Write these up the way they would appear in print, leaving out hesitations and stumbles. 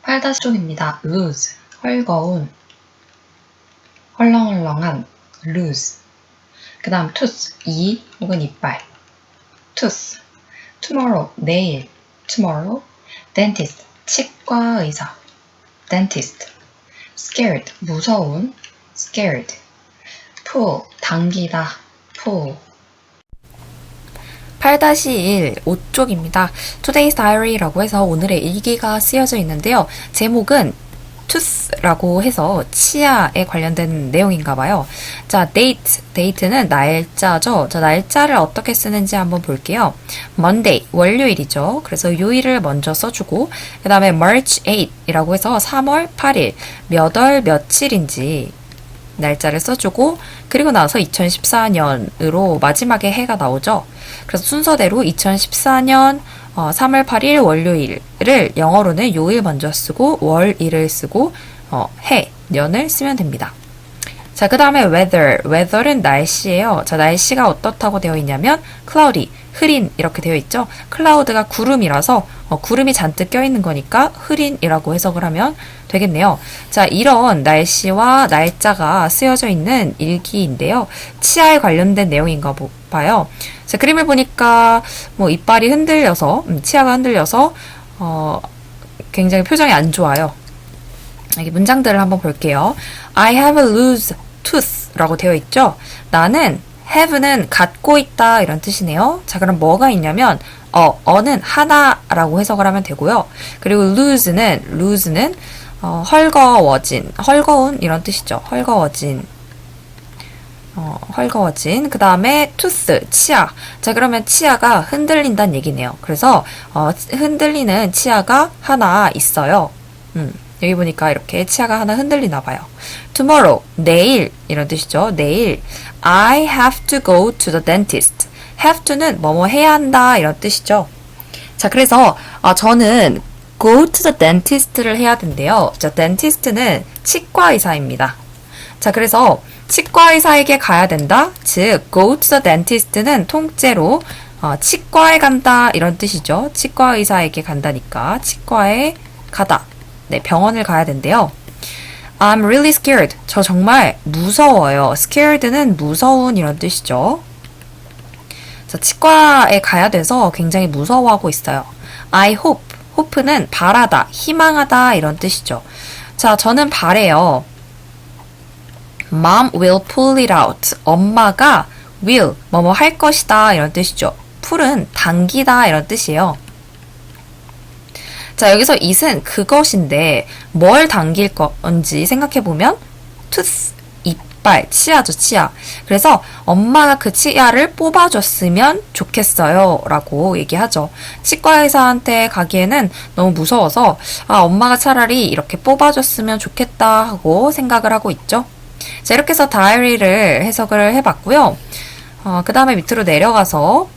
8-쪽입니다. lose, 헐거운, 헐렁헐렁한, lose. 그 다음 tooth, 이 혹은 이빨, tooth. tomorrow, 내일, tomorrow. dentist, 치과 의사, dentist. scared, 무서운, scared. pull, 당기다, pull. 8-1 5쪽입니다. Today's Diary라고 해서 오늘의 일기가 쓰여져 있는데요. 제목은 tooth라고 해서 치아에 관련된 내용인가 봐요. 자, date는 날짜죠. 자, 날짜를 어떻게 쓰는지 한번 볼게요. Monday, 월요일이죠. 그래서 요일을 먼저 써주고 그 다음에 March 8이라고 해서 3월 8일 몇 월 며칠인지 날짜를 써주고 그리고 나서 2014년으로 마지막에 해가 나오죠. 그래서 순서대로 2014년 3월 8일 월요일을 영어로는 요일 먼저 쓰고 월일을 쓰고 해, 년을 쓰면 됩니다. 자, 그 다음에 weather은 날씨예요. 자, 날씨가 어떻다고 되어 있냐면 cloudy, 흐린 이렇게 되어 있죠. cloud가 구름이라서 구름이 잔뜩 껴있는 거니까 흐린이라고 해석을 하면 되겠네요. 자, 이런 날씨와 날짜가 쓰여져 있는 일기인데요. 치아에 관련된 내용인가 봐요. 자, 그림을 보니까 뭐 이빨이 흔들려서 치아가 흔들려서 굉장히 표정이 안 좋아요. 여기 문장들을 한번 볼게요. I have a loose tooth 라고 되어 있죠. 나는 have는 갖고 있다 이런 뜻이네요. 자, 그럼 뭐가 있냐면 어는 하나라고 해석을 하면 되고요. 그리고 lose는 헐거워진, 헐거운 이런 뜻이죠. 헐거워진. 그 다음에 tooth, 치아. 자, 그러면 치아가 흔들린다는 얘기네요. 그래서 흔들리는 치아가 하나 있어요. 여기 보니까 이렇게 치아가 하나 흔들리나 봐요. tomorrow, 내일 이런 뜻이죠. 내일. I have to go to the dentist. have to는 뭐뭐 해야 한다 이런 뜻이죠. 자, 그래서 저는 go to the dentist를 해야 된대요. 자, dentist는 치과 의사입니다. 자, 그래서 치과 의사에게 가야 된다. 즉, go to the dentist는 통째로 치과에 간다 이런 뜻이죠. 치과 의사에게 간다니까 치과에 가다. 네, 병원을 가야 된대요. I'm really scared. 저 정말 무서워요. scared는 무서운 이런 뜻이죠. 자, 치과에 가야 돼서 굉장히 무서워하고 있어요. I hope는 바라다, 희망하다 이런 뜻이죠. 자, 저는 바래요. Mom will pull it out. 엄마가 will, 뭐뭐 할 것이다 이런 뜻이죠. pull은 당기다 이런 뜻이에요. 자, 여기서 it은 그것인데 뭘 당길 건지 생각해보면 tooth, 이빨, 치아죠, 치아. 그래서 엄마가 그 치아를 뽑아줬으면 좋겠어요 라고 얘기하죠. 치과 의사한테 가기에는 너무 무서워서 엄마가 차라리 이렇게 뽑아줬으면 좋겠다 하고 생각을 하고 있죠. 자, 이렇게 해서 다이어리를 해석을 해봤고요. 그 다음에 밑으로 내려가서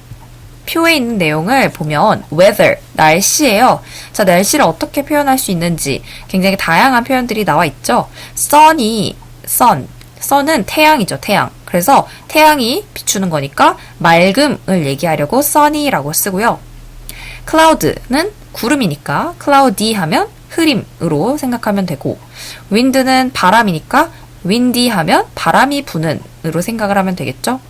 표에 있는 내용을 보면 weather, 날씨예요. 자, 날씨를 어떻게 표현할 수 있는지 굉장히 다양한 표현들이 나와 있죠. sun은 태양이죠, 태양. 그래서 태양이 비추는 거니까 맑음을 얘기하려고 sunny라고 쓰고요. cloud는 구름이니까 cloudy 하면 흐림으로 생각하면 되고 wind는 바람이니까 windy 하면 바람이 부는으로 생각을 하면 되겠죠.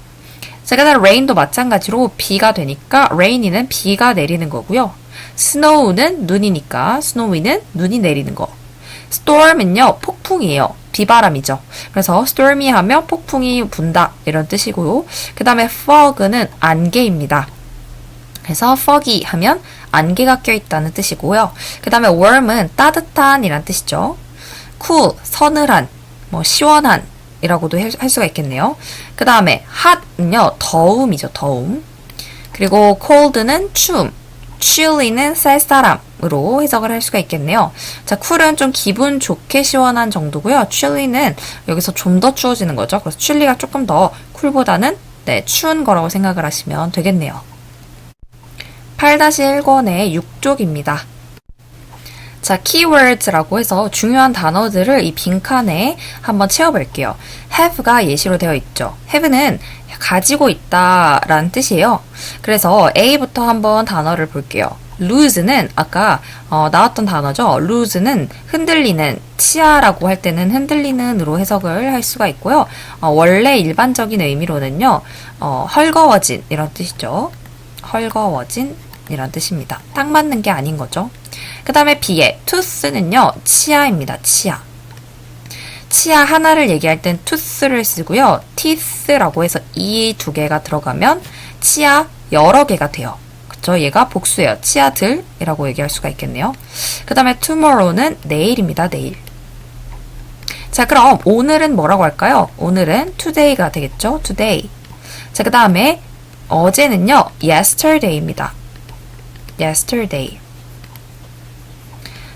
자, 그다음 rain도 마찬가지로 비가 되니까 rainy는 비가 내리는 거고요. snow는 눈이니까 snowy는 눈이 내리는 거. storm은요, 폭풍이에요. 비바람이죠. 그래서 stormy 하면 폭풍이 분다 이런 뜻이고요. 그 다음에 fog는 안개입니다. 그래서 foggy 하면 안개가 껴있다는 뜻이고요. 그 다음에 warm은 따뜻한 이란 뜻이죠. cool, 서늘한, 시원한 이라고도 할 수가 있겠네요. 그 다음에 hot는요, 더움이죠, 더움. 그리고 cold는 추움, chilly는 쌀쌀함으로 해석을 할 수가 있겠네요. 자, cool은 좀 기분 좋게 시원한 정도고요. chilly는 여기서 좀 더 추워지는 거죠. 그래서 chilly가 조금 더 cool보다는 추운 거라고 생각을 하시면 되겠네요. 8-1권의 6쪽입니다. 자, keywords라고 해서 중요한 단어들을 이 빈칸에 한번 채워볼게요. have가 예시로 되어 있죠. have는 가지고 있다 라는 뜻이에요. 그래서 A부터 한번 단어를 볼게요. lose는 아까 나왔던 단어죠. lose는 흔들리는, 치아라고 할 때는 흔들리는으로 해석을 할 수가 있고요. 원래 일반적인 의미로는요. 헐거워진 이런 뜻이죠. 헐거워진 이런 뜻입니다. 딱 맞는 게 아닌 거죠. 그 다음에 B의 tooth는요. 치아입니다. 치아. 치아 하나를 얘기할 땐 tooth를 쓰고요. teeth라고 해서 이 두 개가 들어가면 치아 여러 개가 돼요. 그쵸? 얘가 복수예요. 치아들이라고 얘기할 수가 있겠네요. 그 다음에 tomorrow는 내일입니다. 내일. 자, 그럼 오늘은 뭐라고 할까요? 오늘은 today가 되겠죠? today. 자, 그 다음에 어제는요. yesterday입니다. yesterday.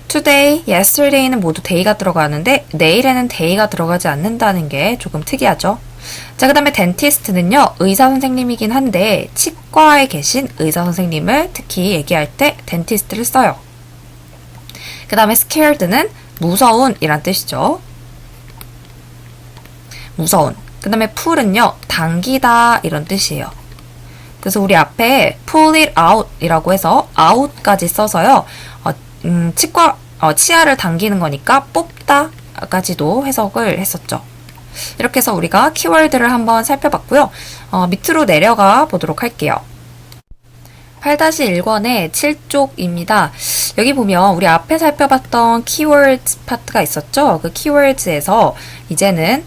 today, yesterday는 모두 day가 들어가는데 내일에는 day가 들어가지 않는다는 게 조금 특이하죠. 자, 그 다음에 dentist는요. 의사 선생님이긴 한데 치과에 계신 의사 선생님을 특히 얘기할 때 dentist를 써요. 그 다음에 scared는 무서운 이란 뜻이죠. 무서운. 그 다음에 pull은요. 당기다 이런 뜻이에요. 그래서 우리 앞에 pull it out 이라고 해서 out까지 써서요. 치아를 당기는 거니까 뽑다까지도 해석을 했었죠. 이렇게 해서 우리가 키워드를 한번 살펴봤고요. 밑으로 내려가 보도록 할게요. 8-1권의 7쪽입니다. 여기 보면 우리 앞에 살펴봤던 키워드 파트가 있었죠. 그 키워드에서 이제는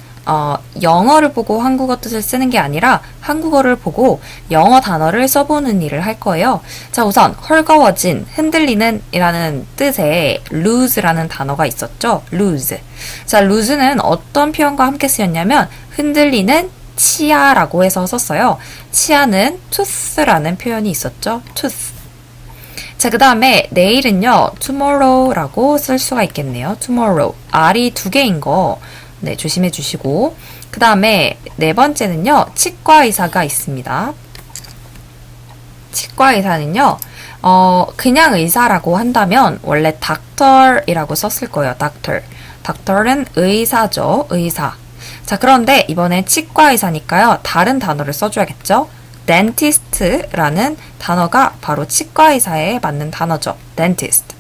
영어를 보고 한국어 뜻을 쓰는 게 아니라 한국어를 보고 영어 단어를 써보는 일을 할 거예요. 자, 우선 헐거워진, 흔들리는 이라는 뜻의 lose라는 단어가 있었죠. lose. 자, lose는 어떤 표현과 함께 쓰였냐면 흔들리는 치아라고 해서 썼어요. 치아는 tooth라는 표현이 있었죠. tooth. 자, 그 다음에 내일은요. tomorrow라고 쓸 수가 있겠네요. tomorrow. R이 두 개인 거 네, 조심해 주시고. 그 다음에 네 번째는요. 치과 의사가 있습니다. 치과 의사는요. 그냥 의사라고 한다면 원래 doctor이라고 썼을 거예요. doctor. doctor는 의사죠. 의사. 자, 그런데 이번엔 치과 의사니까요. 다른 단어를 써줘야겠죠. dentist라는 단어가 바로 치과 의사에 맞는 단어죠. dentist.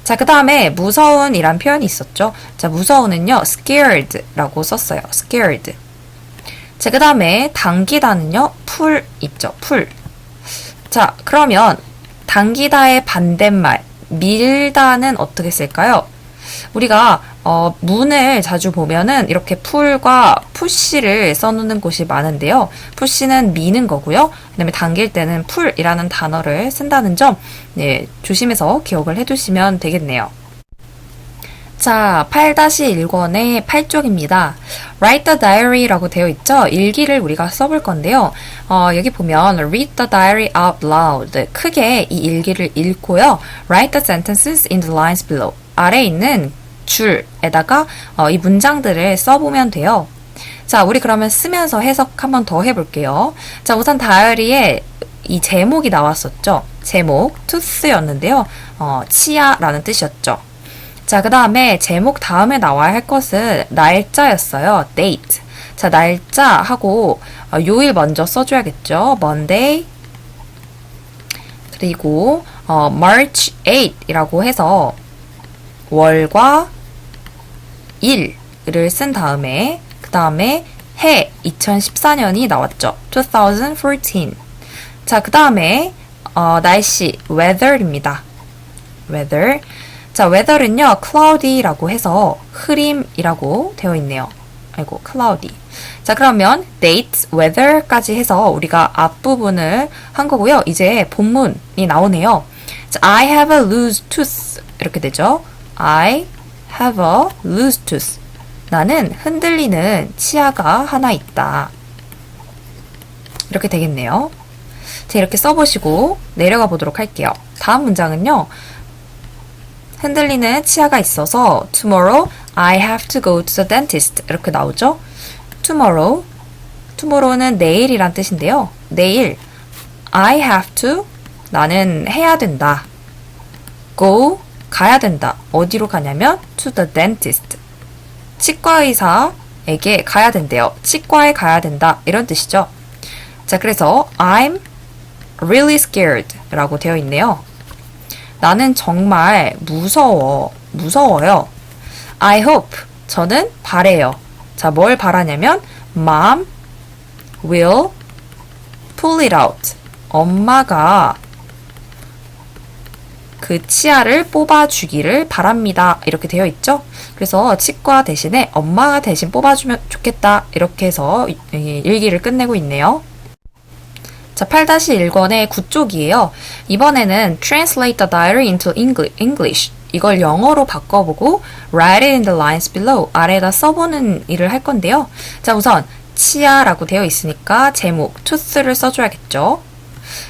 자, 그 다음에 무서운 이란 표현이 있었죠. 자, 무서운은요. scared라고 썼어요. scared. 자, 그 다음에 당기다는요. pull 있죠. pull. 자, 그러면 당기다의 반대말 밀다는 어떻게 쓸까요? 우리가 문을 자주 보면은 이렇게 pull과 push를 써놓는 곳이 많은데요. push는 미는 거고요. 그 다음에 당길 때는 pull이라는 단어를 쓴다는 점 네, 조심해서 기억을 해두시면 되겠네요. 자, 8-1권의 8쪽입니다. Write the diary라고 되어 있죠? 일기를 우리가 써볼 건데요. 여기 보면 read the diary out loud. 크게 이 일기를 읽고요. Write the sentences in the lines below. 아래에 있는 줄에다가 이 문장들을 써보면 돼요. 자, 우리 그러면 쓰면서 해석 한번 더 해볼게요. 자, 우선 다이어리에 이 제목이 나왔었죠. 제목, tooth였는데요. 치아라는 뜻이었죠. 자, 그 다음에 제목 다음에 나와야 할 것은 날짜였어요. date. 자, 날짜하고 요일 먼저 써줘야겠죠. Monday. 그리고 March 8이라고 해서 월과 일을 쓴 다음에 그 다음에 해 2014년이 나왔죠. 2014. 자, 그 다음에 날씨 weather입니다. weather. 자, weather는요. cloudy라고 해서 흐림이라고 되어 있네요. 아이고, cloudy. 자, 그러면 date, weather까지 해서 우리가 앞부분을 한 거고요. 이제 본문이 나오네요. 자, I have a loose tooth 이렇게 되죠. I have a loose tooth. 나는 흔들리는 치아가 하나 있다. 이렇게 되겠네요. 자, 이렇게 써보시고 내려가 보도록 할게요. 다음 문장은요. 흔들리는 치아가 있어서 tomorrow I have to go to the dentist 이렇게 나오죠. tomorrow는 내일이란 뜻인데요. 내일 I have to 나는 해야 된다. go 가야 된다. 어디로 가냐면 to the dentist. 치과 의사에게 가야 된대요. 치과에 가야 된다. 이런 뜻이죠. 자, 그래서 I'm really scared 라고 되어 있네요. 나는 정말 무서워요. I hope. 저는 바래요. 자, 뭘 바라냐면 Mom will pull it out. 엄마가 그 치아를 뽑아주기를 바랍니다. 이렇게 되어 있죠? 그래서 치과 대신에 엄마가 대신 뽑아주면 좋겠다. 이렇게 해서 일기를 끝내고 있네요. 자, 8-1권의 9쪽이에요. 이번에는 Translate the diary into English. 이걸 영어로 바꿔보고 Write it in the lines below. 아래에다 써보는 일을 할 건데요. 자, 우선 치아라고 되어 있으니까 제목 tooth를 써줘야겠죠.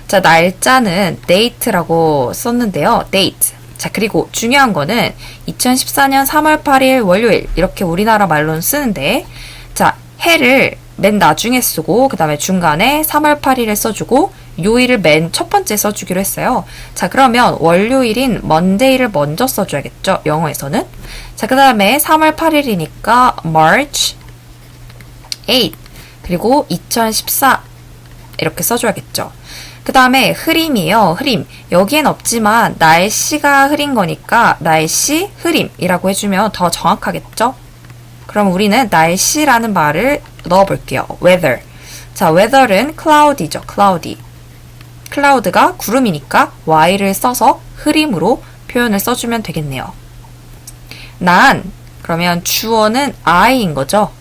자, 날짜는 date라고 썼는데요. date. 자, 그리고 중요한 거는 2014년 3월 8일 월요일 이렇게 우리나라 말로는 쓰는데 자, 해를 맨 나중에 쓰고 그 다음에 중간에 3월 8일을 써주고 요일을 맨 첫 번째 써주기로 했어요. 자, 그러면 월요일인 monday를 먼저 써줘야겠죠. 영어에서는. 자, 그 다음에 3월 8일이니까 March 8 그리고 2014 이렇게 써줘야겠죠. 그 다음에 흐림이에요. 흐림. 여기엔 없지만 날씨가 흐린 거니까 날씨 흐림이라고 해주면 더 정확하겠죠? 그럼 우리는 날씨라는 말을 넣어볼게요. weather. 자, weather는 cloudy죠. cloudy. cloud가 구름이니까 y를 써서 흐림으로 표현을 써주면 되겠네요. 난 그러면 주어는 I인 거죠.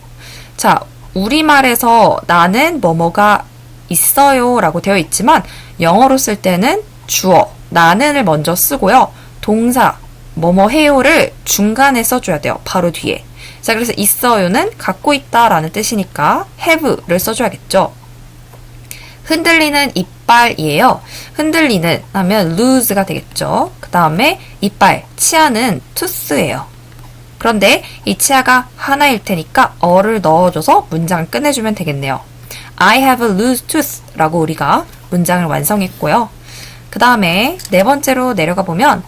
자, 우리말에서 나는 뭐뭐가 있어요 라고 되어 있지만 영어로 쓸 때는 주어, 나는을 먼저 쓰고요. 동사, 뭐뭐 해요를 중간에 써줘야 돼요. 바로 뒤에. 자, 그래서 있어요는 갖고 있다 라는 뜻이니까 have를 써줘야겠죠. 흔들리는 이빨이에요. 흔들리는 하면 lose가 되겠죠. 그 다음에 이빨, 치아는 tooth예요. 그런데 이 치아가 하나일 테니까 어를 넣어줘서 문장을 끝내주면 되겠네요. I have a loose tooth 라고 우리가 문장을 완성했고요. 그 다음에 네 번째로 내려가 보면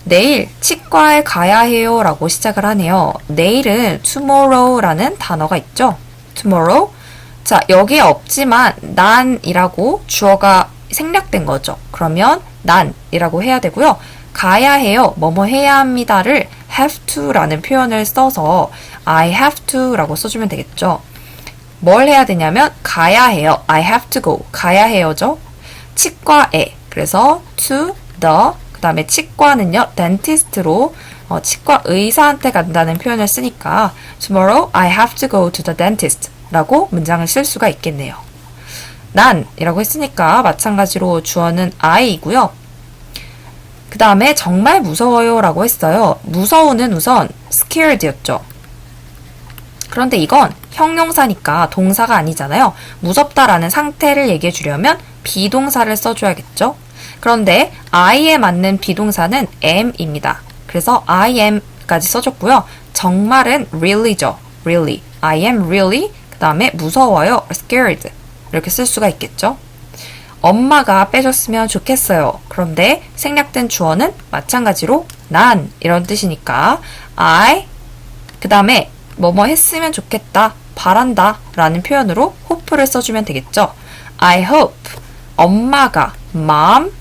내일 치과에 가야 해요 라고 시작을 하네요. 내일은 tomorrow라는 단어가 있죠. tomorrow. 자, 여기에 없지만 난이라고 주어가 생략된 거죠. 그러면 난이라고 해야 되고요. 가야 해요, 뭐뭐 해야 합니다를 have to라는 표현을 써서 I have to라고 써주면 되겠죠. 뭘 해야 되냐면 가야 해요. I have to go. 가야 해요죠. 치과에. 그래서 to the 그 다음에 치과는요. dentist로 치과 의사한테 간다는 표현을 쓰니까 tomorrow I have to go to the dentist 라고 문장을 쓸 수가 있겠네요. 난이라고 했으니까 마찬가지로 주어는 I이고요. 그 다음에 정말 무서워요 라고 했어요. 무서워는 우선 scared였죠. 그런데 이건 형용사니까 동사가 아니잖아요. 무섭다라는 상태를 얘기해 주려면 비동사를 써줘야겠죠. 그런데 I에 맞는 비동사는 am입니다. 그래서 I am까지 써줬고요. 정말은 really죠. really. I am really. 그 다음에 무서워요. scared. 이렇게 쓸 수가 있겠죠. 엄마가 빼줬으면 좋겠어요. 그런데 생략된 주어는 마찬가지로 난 이런 뜻이니까 I 그 다음에 뭐뭐 했으면 좋겠다, 바란다 라는 표현으로 hope를 써주면 되겠죠. I hope 엄마가 mom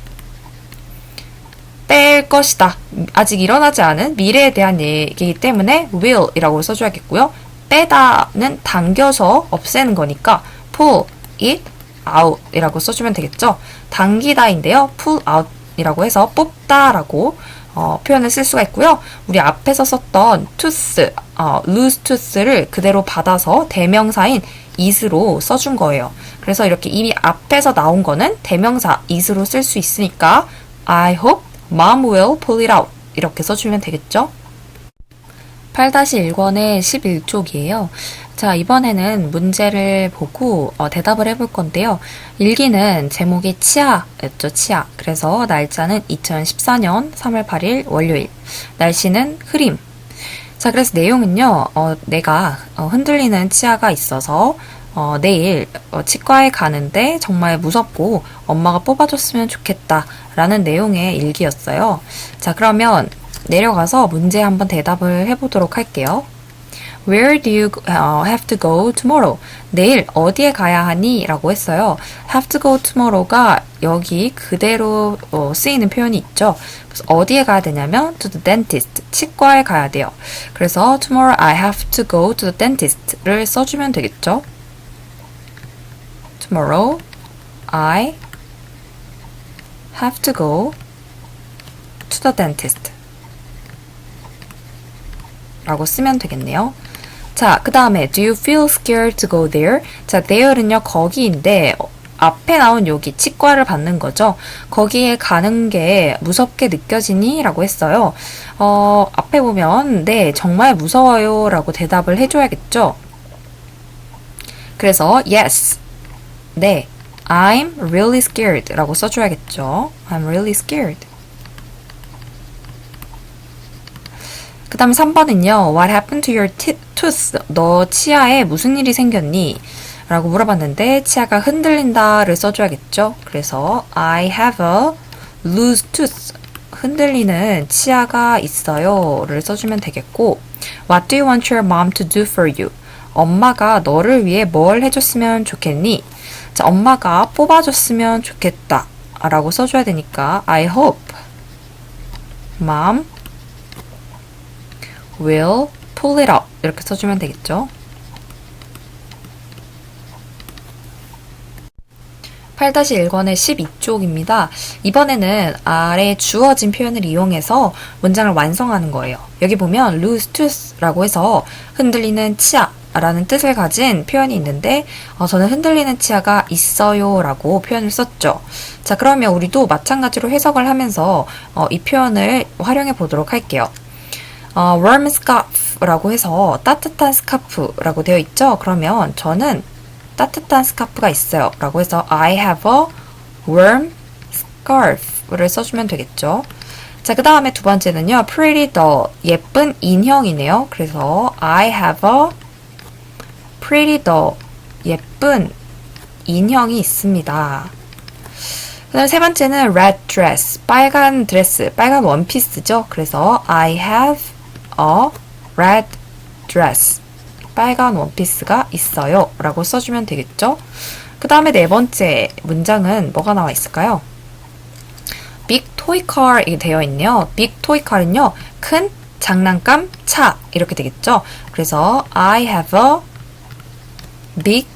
뺄 것이다. 아직 일어나지 않은 미래에 대한 얘기이기 때문에 will 이라고 써줘야겠고요. 빼다는 당겨서 없애는 거니까 pull it out 이라고 써주면 되겠죠. 당기다인데요. pull out 이라고 해서 뽑다 라고 표현을 쓸 수가 있고요. 우리 앞에서 썼던 tooth, loose tooth를 그대로 받아서 대명사인 it으로 써준 거예요. 그래서 이렇게 이미 앞에서 나온 거는 대명사 it으로 쓸 수 있으니까 I hope mom will pull it out 이렇게 써주면 되겠죠. 8-1권의 11쪽이에요. 자, 이번에는 문제를 보고 대답을 해볼 건데요. 일기는 제목이 치아였죠, 치아. 그래서 날짜는 2014년 3월 8일 월요일. 날씨는 흐림. 자, 그래서 내용은요, 내가 흔들리는 치아가 있어서 내일 치과에 가는데 정말 무섭고 엄마가 뽑아줬으면 좋겠다 라는 내용의 일기였어요. 자, 그러면 내려가서 문제 한번 대답을 해보도록 할게요. Where do you have to go tomorrow? 내일 어디에 가야 하니? 라고 했어요. have to go tomorrow가 여기 그대로 쓰이는 표현이 있죠. 그래서 어디에 가야 되냐면 to the dentist, 치과에 가야 돼요. 그래서 tomorrow I have to go to the dentist를 써주면 되겠죠. Tomorrow I have to go to the dentist 라고 쓰면 되겠네요. 자, 그 다음에 do you feel scared to go there? 자, there는요 거기인데 앞에 나온 여기 치과를 받는 거죠. 거기에 가는 게 무섭게 느껴지니? 라고 했어요. 앞에 보면 네, 정말 무서워요 라고 대답을 해줘야겠죠. 그래서 yes, 네, I'm really scared 라고 써줘야겠죠. I'm really scared. 그 다음에 3번은요. What happened to your tooth? 너 치아에 무슨 일이 생겼니? 라고 물어봤는데 치아가 흔들린다를 써줘야겠죠. 그래서 I have a loose tooth. 흔들리는 치아가 있어요 를 써주면 되겠고 What do you want your mom to do for you? 엄마가 너를 위해 뭘 해줬으면 좋겠니? 자, 엄마가 뽑아줬으면 좋겠다 라고 써줘야 되니까 I hope mom will pull it up 이렇게 써주면 되겠죠. 8-1권의 12쪽입니다. 이번에는 아래 주어진 표현을 이용해서 문장을 완성하는 거예요. 여기 보면 loose tooth라고 해서 흔들리는 치아 라는 뜻을 가진 표현이 있는데 저는 흔들리는 치아가 있어요 라고 표현을 썼죠. 자, 그러면 우리도 마찬가지로 해석을 하면서 이 표현을 활용해 보도록 할게요. warm scarf라고 해서 따뜻한 스카프라고 되어 있죠. 그러면 저는 따뜻한 스카프가 있어요 라고 해서 I have a warm scarf를 써주면 되겠죠. 자, 그 다음에 두 번째는요. pretty doll, 예쁜 인형이네요. 그래서 I have a pretty doll, 예쁜 인형이 있습니다. 그 다음에 세 번째는 red dress, 빨간 드레스, 빨간 원피스죠. 그래서 I have a red dress, 빨간 원피스가 있어요 라고 써주면 되겠죠. 그 다음에 네 번째 문장은 뭐가 나와 있을까요? big toy car 이게 되어 있네요. big toy car은요 큰 장난감 차 이렇게 되겠죠. 그래서 I have a big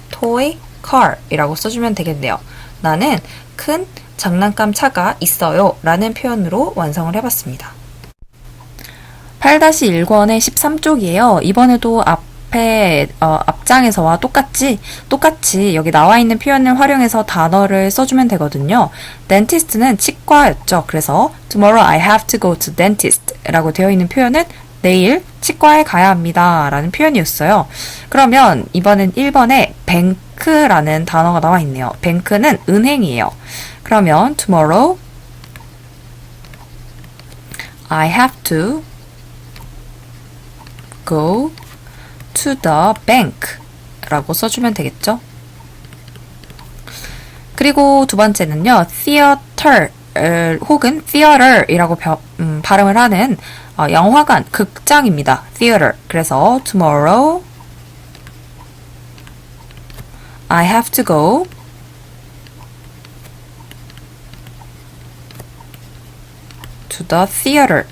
toy car 이라고 써주면 되겠네요. 나는 큰 장난감 차가 있어요 라는 표현으로 완성을 해봤습니다. 8-1권의 13쪽이에요. 이번에도 앞장에서와 똑같이 여기 나와 있는 표현을 활용해서 단어를 써주면 되거든요. dentist는 치과였죠. 그래서 tomorrow I have to go to dentist 라고 되어 있는 표현은 내일 치과에 가야 합니다 라는 표현이었어요. 그러면 이번엔 1번에 bank라는 단어가 나와 있네요. bank는 은행이에요. 그러면 tomorrow I have to go to the bank 라고 써주면 되겠죠. 그리고 두 번째는요. theater 혹은 theater 이라고 발음을 하는 영화관, 극장입니다. theater. 그래서 tomorrow I have to go to the theater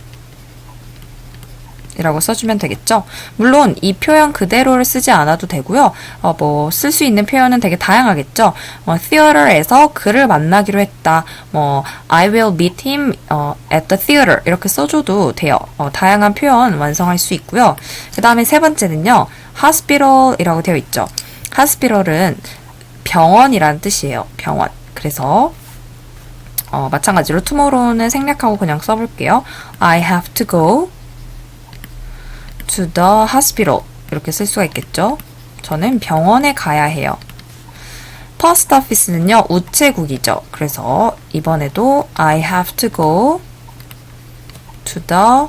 이라고 써주면 되겠죠. 물론 이 표현 그대로를 쓰지 않아도 되고요. 쓸 수 있는 표현은 되게 다양하겠죠. theater에서 그를 만나기로 했다. I will meet him at the theater 이렇게 써줘도 돼요. 다양한 표현 완성할 수 있고요. 그 다음에 세 번째는요. hospital이라고 되어 있죠. hospital은 병원이라는 뜻이에요. 병원. 그래서 마찬가지로 tomorrow는 생략하고 그냥 써볼게요. I have to go to the hospital 이렇게 쓸 수가 있겠죠. 저는 병원에 가야 해요. post office는요 우체국이죠. 그래서 이번에도 I have to go to the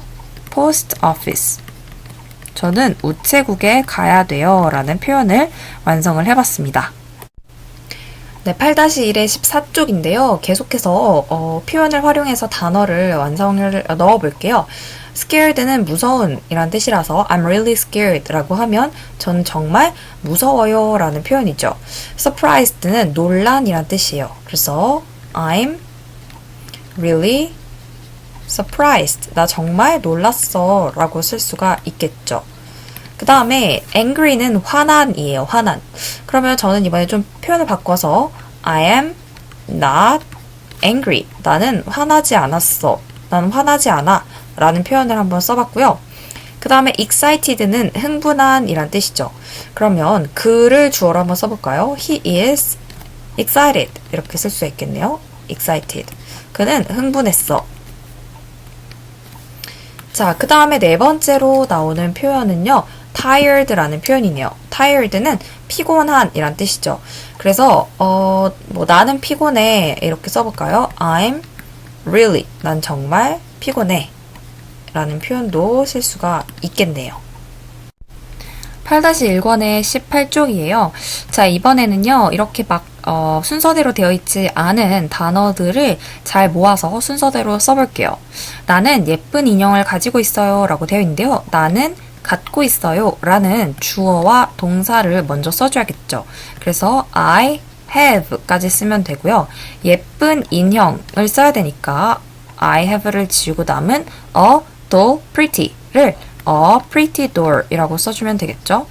post office. 저는 우체국에 가야 돼요 라는 표현을 완성을 해봤습니다. 네, 8-1의 14쪽인데요. 계속해서 표현을 활용해서 단어를 완성을 넣어볼게요. scared는 무서운 이란 뜻이라서 I'm really scared 라고 하면 전 정말 무서워요 라는 표현이죠. surprised는 논란이란 뜻이에요. 그래서 I'm really surprised. 나 정말 놀랐어 라고 쓸 수가 있겠죠. 그 다음에 angry는 화난이에요. 화난. 그러면 저는 이번에 좀 표현을 바꿔서 I am not angry. 나는 화나지 않았어. 나는 화나지 않아. 라는 표현을 한번 써봤고요. 그 다음에 excited는 흥분한 이란 뜻이죠. 그러면 그를 주어로 한번 써볼까요? He is excited. 이렇게 쓸 수 있겠네요. excited. 그는 흥분했어. 자, 그 다음에 네 번째로 나오는 표현은요. tired라는 표현이네요. tired는 피곤한 이란 뜻이죠. 그래서 나는 피곤해 이렇게 써볼까요? I'm really. 난 정말 피곤해. 라는 표현도 쓸 수가 있겠네요. 8-1권의 18쪽이에요. 자, 이번에는요, 이렇게 막, 순서대로 되어 있지 않은 단어들을 잘 모아서 순서대로 써볼게요. 나는 예쁜 인형을 가지고 있어요. 라고 되어 있는데요. 나는 갖고 있어요. 라는 주어와 동사를 먼저 써줘야겠죠. 그래서 I have 까지 쓰면 되고요. 예쁜 인형을 써야 되니까 I have를 지우고 남은 a doll pretty를 a pretty doll이라고 써주면 되겠죠.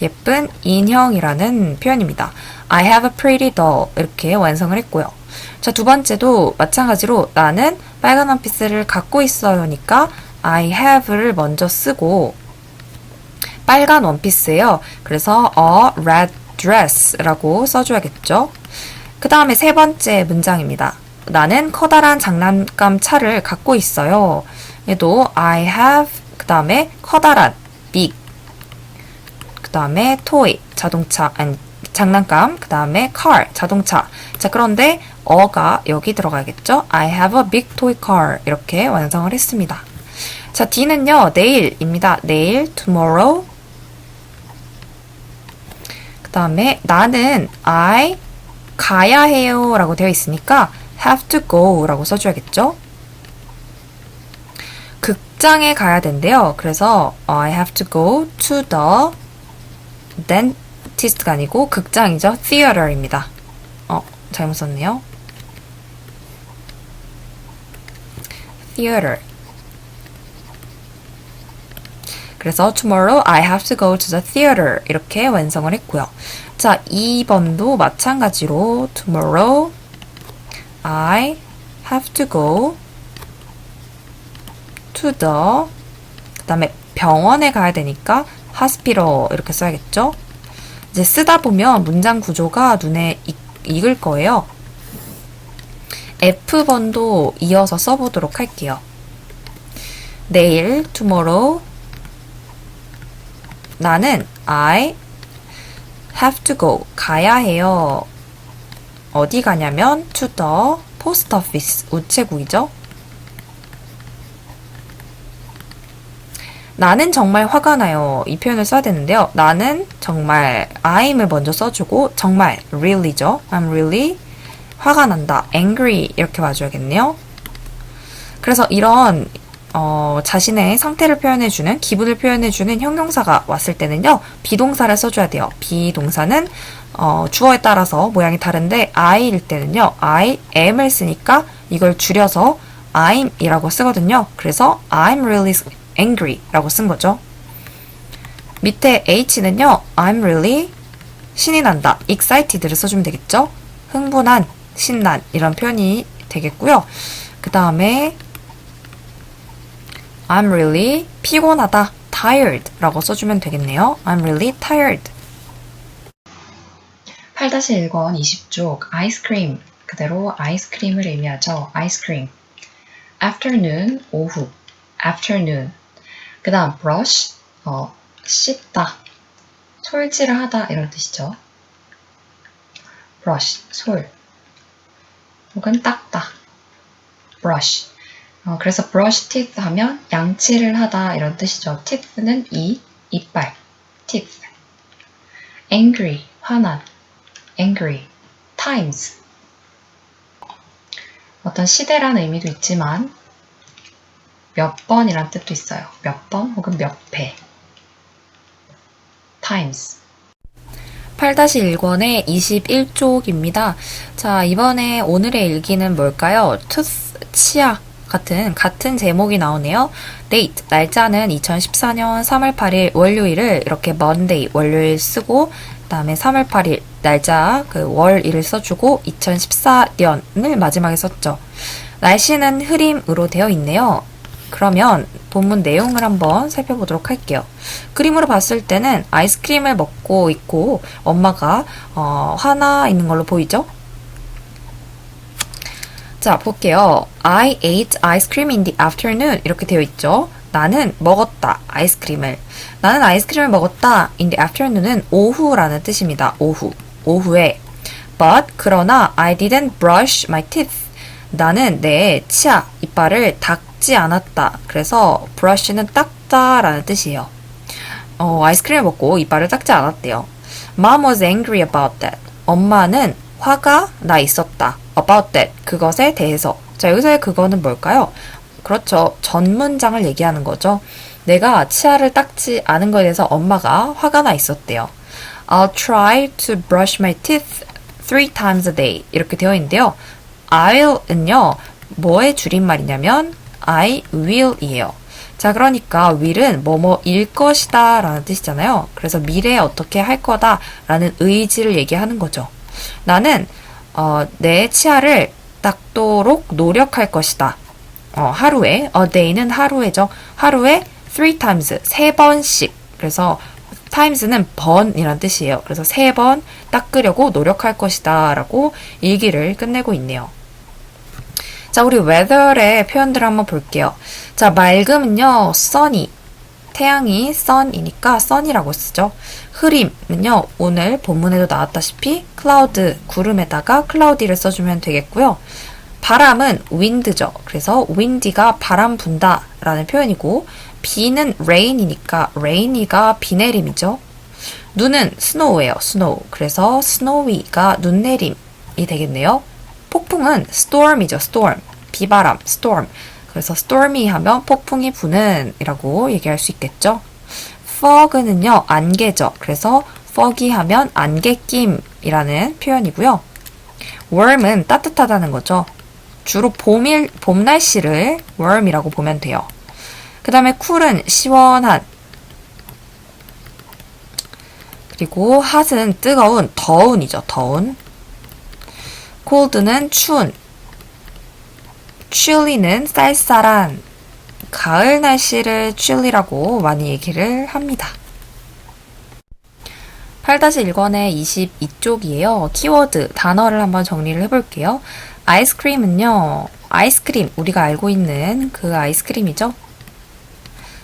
예쁜 인형이라는 표현입니다. I have a pretty doll 이렇게 완성을 했고요. 자, 두 번째도 마찬가지로 나는 빨간 원피스를 갖고 있어요니까 I have를 먼저 쓰고 빨간 원피스예요. 그래서 a red dress라고 써줘야겠죠. 그 다음에 세 번째 문장입니다. 나는 커다란 장난감 차를 갖고 있어요. 얘도 I have 그 다음에 커다란 big 그 다음에 toy 자동차 아니 장난감 그 다음에 car 자동차. 자, 그런데 어가 여기 들어가겠죠. I have a big toy car 이렇게 완성을 했습니다. 자, D는요 내일입니다. 내일 tomorrow. 그 다음에 나는 I 가야 해요 라고 되어 있으니까 have to go 라고 써줘야겠죠. 극장에 가야 된대요. 그래서 I have to go to the dentist가 아니고 극장이죠. theater입니다. 잘못 썼네요. theater. 그래서 tomorrow I have to go to the theater 이렇게 완성을 했고요. 자, 2번도 마찬가지로 tomorrow I have to go to the 그 다음에 병원에 가야 되니까 hospital 이렇게 써야겠죠. 이제 쓰다 보면 문장 구조가 눈에 익을 거예요. F번도 이어서 써보도록 할게요. 내일 tomorrow 나는 I have to go 가야 해요. 어디 가냐면 to the post office 우체국이죠. 나는 정말 화가 나요. 이 표현을 써야 되는데요. 나는 정말 I'm을 먼저 써주고 정말 really죠. I'm really 화가 난다. angry 이렇게 와줘야겠네요. 그래서 이런 자신의 상태를 표현해주는 기분을 표현해주는 형용사가 왔을 때는요. 비동사를 써줘야 돼요. 비동사는 주어에 따라서 모양이 다른데 I일 때는요. I am을 쓰니까 이걸 줄여서 I'm 이라고 쓰거든요. 그래서 I'm really angry 라고 쓴 거죠. 밑에 H는요. I'm really 신이 난다. excited를 써주면 되겠죠. 흥분한, 신난 이런 표현이 되겠고요. 그 다음에 I'm really 피곤하다. tired 라고 써주면 되겠네요. I'm really tired. 8-1권 20쪽 아이스크림 그대로 아이스크림을 의미하죠. 아이스크림. afternoon 오후. afternoon. 그 다음 brush 씻다. 솔질을 하다 이런 뜻이죠. brush 솔 혹은 닦다. brush. 그래서 brush teeth 하면 양치를 하다 이런 뜻이죠. teeth는 이빨. teeth. angry 화난. angry. times. 어떤 시대라는 의미도 있지만 몇 번이란 뜻도 있어요. 몇 번 혹은 몇 배. times. 8-1권의 21쪽입니다. 자, 이번에 오늘의 일기는 뭘까요? tooth, 치아 같은 제목이 나오네요. date, 날짜는 2014년 3월 8일 월요일을 이렇게 Monday, 월요일 쓰고 그 다음에 3월 8일 날짜 월일을 써주고 2014년을 마지막에 썼죠. 날씨는 흐림으로 되어 있네요. 그러면 본문 내용을 한번 살펴보도록 할게요. 그림으로 봤을 때는 아이스크림을 먹고 있고 엄마가 화나 있는 걸로 보이죠? 자, 볼게요. I ate ice cream in the afternoon 이렇게 되어 있죠. 나는 먹었다. 아이스크림을. 나는 아이스크림을 먹었다. in the afternoon은 오후라는 뜻입니다. 오후에. But 그러나 I didn't brush my teeth. 나는 내 치아, 이빨을 닦지 않았다. 그래서 brush는 닦다라는 뜻이에요. 아이스크림을 먹고 이빨을 닦지 않았대요. Mom was angry about that. 엄마는 화가 나 있었다. About that. 그것에 대해서. 자, 여기서의 그거는 뭘까요? 그렇죠. 전 문장을 얘기하는 거죠. 내가 치아를 닦지 않은 것에 대해서 엄마가 화가 나 있었대요. I'll try to brush my teeth 3 times a day. 이렇게 되어 있는데요. I'll은요, 뭐의 줄임말이냐면 I will이에요. 자, 그러니까 will은 뭐뭐일 것이다 라는 뜻이잖아요. 그래서 미래에 어떻게 할 거다 라는 의지를 얘기하는 거죠. 나는 내 치아를 닦도록 노력할 것이다. 하루에, a day는 하루에죠. 하루에 3 times, 3번씩. 그래서 times는 번이란 뜻이에요. 그래서 3번 닦으려고 노력할 것이다 라고 일기를 끝내고 있네요. 자, 우리 weather의 표현들을 한번 볼게요. 자, 맑음은요, sunny. 태양이 sun이니까 sun이라고 쓰죠. 흐림은요, 오늘 본문에도 나왔다시피 cloud, 구름에다가 cloudy를 써주면 되겠고요. 바람은 wind죠. 그래서 windy가 바람 분다 라는 표현이고, 비는 rain이니까 rainy,가 비 내림이죠. 눈은 snow예요. snow. 그래서 snowy가 눈 내림이 되겠네요. 폭풍은 storm이죠. storm. 비바람, storm. 그래서 stormy 하면 폭풍이 부는 이라고 얘기할 수 있겠죠. fog는요, 안개죠. 그래서 foggy 하면 안개낌이라는 표현이고요. warm은 따뜻하다는 거죠. 주로 봄 날씨를 warm이라고 보면 돼요. 그 다음에 cool은 시원한. 그리고 hot은 뜨거운, 더운이죠. 더운. cold는 추운. chilly는 쌀쌀한. 가을 날씨를 chilly라고 많이 얘기를 합니다. 8-1권의 22쪽이에요. 키워드, 단어를 한번 정리를 해볼게요. 아이스크림은요, 아이스크림, 우리가 알고 있는 그 아이스크림이죠.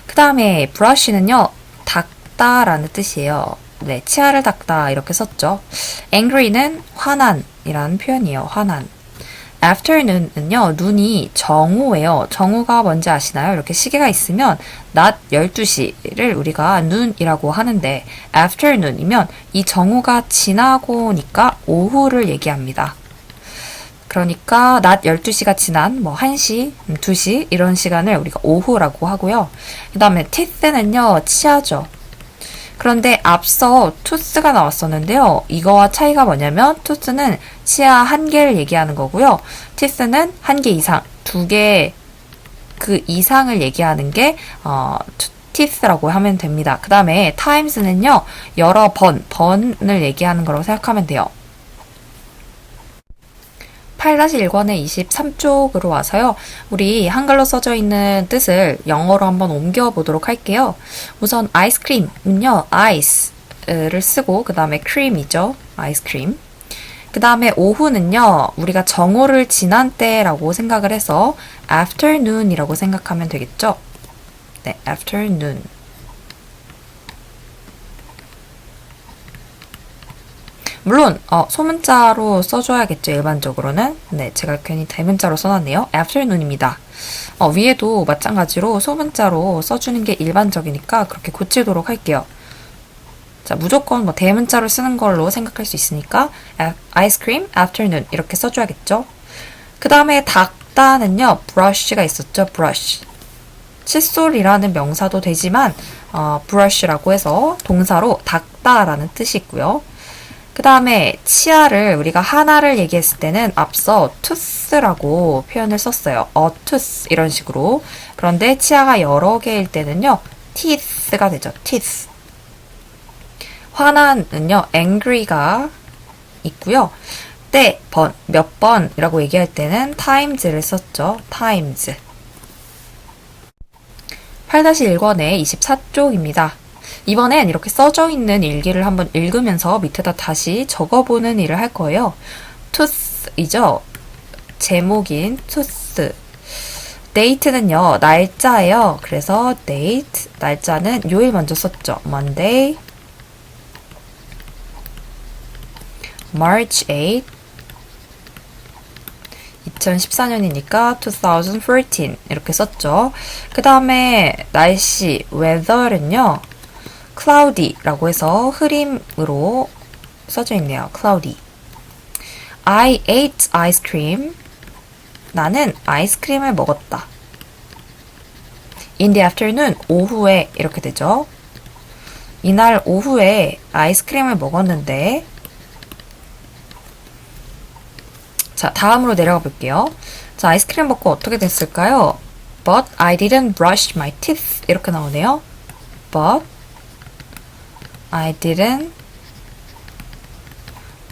그 다음에 brush는요, 닦다라는 뜻이에요. 네, 치아를 닦다 이렇게 썼죠. angry는 화난이라는 표현이에요. 화난. afternoon은요, 눈이 정오예요. 정오가 뭔지 아시나요? 이렇게 시계가 있으면 낮 12시를 우리가 눈이라고 하는데 afternoon이면 이 정오가 지나고니까 오후를 얘기합니다. 그러니까 낮 12시가 지난 뭐 1시, 2시 이런 시간을 우리가 오후라고 하고요. 그 다음에 teeth는요, 치아죠. 그런데 앞서 tooth가 나왔었는데요. 이거와 차이가 뭐냐면 tooth는 치아 1개를 얘기하는 거고요. teeth는 1개 이상, 2개 그 이상을 얘기하는 게 teeth라고 하면 됩니다. 그 다음에 times는요. 여러 번을 얘기하는 거라고 생각하면 돼요. 8-1권의 23쪽으로 와서요. 우리 한글로 써져 있는 뜻을 영어로 한번 옮겨보도록 할게요. 우선 아이스크림은요. ice를 쓰고 그 다음에 cream이죠. 아이스크림. 그 다음에 오후는요. 우리가 정오를 지난 때라고 생각을 해서 afternoon이라고 생각하면 되겠죠. 네, afternoon. 물론 소문자로 써줘야겠죠. 일반적으로는. 네, 제가 괜히 대문자로 써놨네요. afternoon입니다. 위에도 마찬가지로 소문자로 써주는 게 일반적이니까 그렇게 고치도록 할게요. 자, 무조건 뭐 대문자로 쓰는 걸로 생각할 수 있으니까 ice cream afternoon 이렇게 써줘야겠죠. 그 다음에 닦다는요, brush가 있었죠. brush. 칫솔이라는 명사도 되지만 brush라고 해서 동사로 닦다라는 뜻이 있고요. 그 다음에 치아를 우리가 하나를 얘기했을 때는 앞서 tooth라고 표현을 썼어요. a tooth 이런 식으로. 그런데 치아가 여러 개일 때는요, teeth가 되죠. teeth. 화나는요, angry가 있고요. 때, 번, 몇 번이라고 얘기할 때는 times를 썼죠. times. 8-1권의 24쪽입니다. 이번엔 이렇게 써져 있는 일기를 한번 읽으면서 밑에다 다시 적어보는 일을 할 거예요. tooth이죠. 제목인 tooth. date는요, 날짜예요. 그래서 date, 날짜는 요일 먼저 썼죠. Monday, March 8, 2014년이니까 2014 이렇게 썼죠. 그 다음에 날씨, weather는요, cloudy라고 해서 흐림으로 써져 있네요. cloudy. I ate ice cream. 나는 아이스크림을 먹었다. In the afternoon, 오후에 이렇게 되죠. 이날 오후에 아이스크림을 먹었는데, 자, 다음으로 내려가 볼게요. 자, 아이스크림 먹고 어떻게 됐을까요? But I didn't brush my teeth. 이렇게 나오네요. But I didn't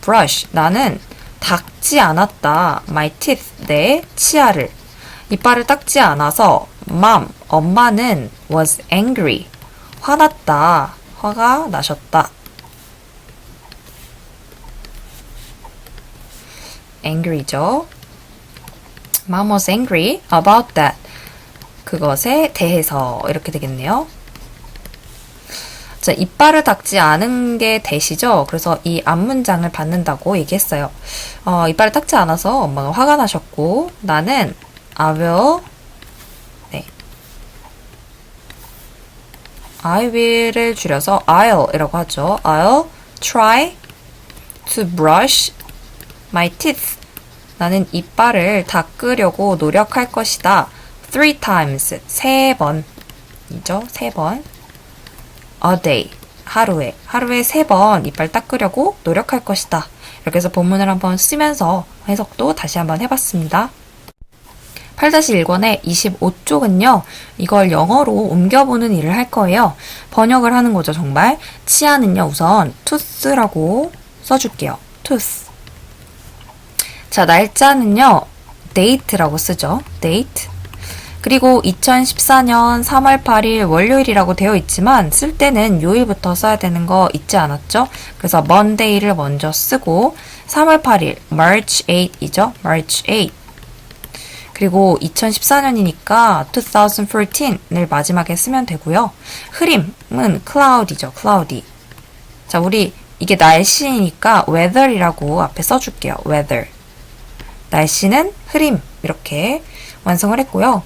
brush. 나는 닦지 않았다. My teeth. 내 치아를. 이빨을 닦지 않아서 mom, 엄마는 was angry. 화났다. 화가 나셨다. angry죠. Mom was angry about that. 그것에 대해서 이렇게 되겠네요. 자, 이빨을 닦지 않은 게 대시죠. 그래서 이 앞문장을 받는다고 얘기했어요. 이빨을 닦지 않아서 엄마가 화가 나셨고, 나는 I will, 네, I will을 줄여서 I'll 이라고 하죠. I'll try to brush my teeth. 나는 이빨을 닦으려고 노력할 것이다. 3 times. 3번이죠. 3번. A day. 하루에 3번 이빨 닦으려고 노력할 것이다. 이렇게 해서 본문을 한번 쓰면서 해석도 다시 한번 해봤습니다. 8-1권의 25쪽은요. 이걸 영어로 옮겨보는 일을 할 거예요. 번역을 하는 거죠, 정말. 치아는요, 우선 tooth라고 써줄게요. tooth. 자, 날짜는요, date라고 쓰죠. date. 그리고 2014년 3월 8일 월요일이라고 되어 있지만 쓸 때는 요일부터 써야 되는 거 잊지 않았죠? 그래서 Monday를 먼저 쓰고 3월 8일 March 8이죠. March 8. 그리고 2014년이니까 2014을 마지막에 쓰면 되고요. 흐림은 cloudy죠. cloudy. 자, 우리 이게 날씨니까 weather이라고 앞에 써줄게요. weather. 날씨는 흐림. 이렇게 완성을 했고요.